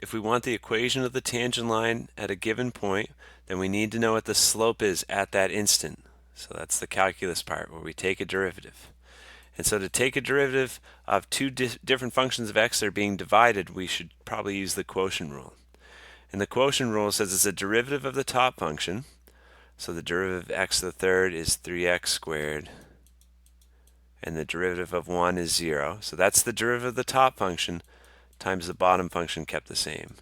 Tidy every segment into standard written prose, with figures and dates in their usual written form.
If we want the equation of the tangent line at a given point, then we need to know what the slope is at that instant. So that's the calculus part where we take a derivative. And so to take a derivative of two different functions of x that are being divided, we should probably use the quotient rule. And the quotient rule says it's a derivative of the top function. So the derivative of x to the third is 3x squared. And the derivative of 1 is 0. So that's the derivative of the top function times the bottom function kept the same.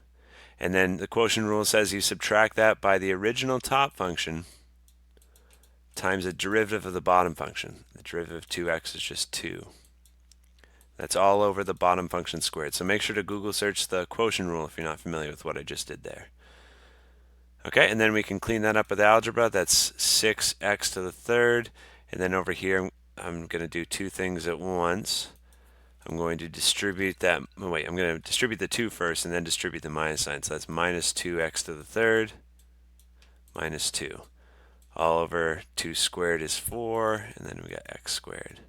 And then the quotient rule says you subtract that by the original top function times the derivative of the bottom function. The derivative of 2x is just 2. That's all over the bottom function squared. So make sure to Google search the quotient rule if you're not familiar with what I just did there. Okay, and then we can clean that up with algebra. That's 6x to the third. And then over here, I'm going to do two things at once. I'm going to distribute that, I'm going to distribute the 2 first and then distribute the minus sign. So that's minus 2x to the third minus 2. All over 2 squared is 4, and then we got x squared.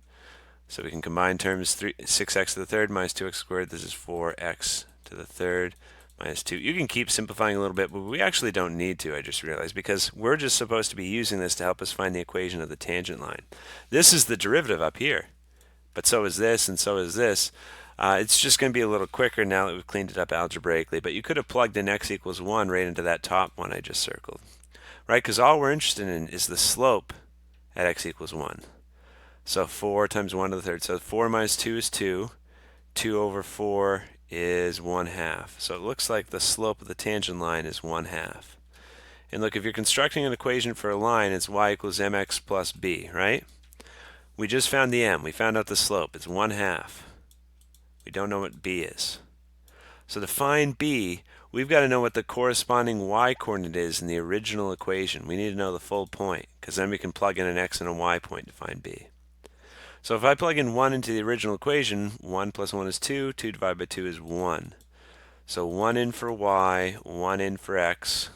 So we can combine terms, 6x to the third minus 2x squared. This is 4x to the third minus 2. You can keep simplifying a little bit, but we actually don't need to, I just realized, because we're just supposed to be using this to help us find the equation of the tangent line. This is the derivative up here, but so is this, and so is this. It's just going to be a little quicker now that we've cleaned it up algebraically, but you could have plugged in x equals 1 right into that top one I just circled, right? Because all we're interested in is the slope at x equals 1. So 4 times 1 to the third. So 4 minus 2 is 2. 2 over 4 is 1/2. So it looks like the slope of the tangent line is 1/2. And look, if you're constructing an equation for a line, it's y equals mx plus b, right? We just found the m. We found out the slope. It's 1/2. We don't know what b is. So to find b, we've got to know what the corresponding y-coordinate is in the original equation. We need to know the full point, because then we can plug in an x and a y point to find b. So if I plug in 1 into the original equation, 1 plus 1 is 2, 2 divided by 2 is 1. So 1 in for y, 1 in for x.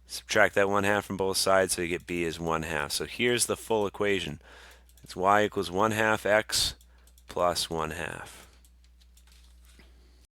Subtract that 1/2 from both sides so you get b is 1/2. So here's the full equation. It's y equals 1/2 x plus 1/2.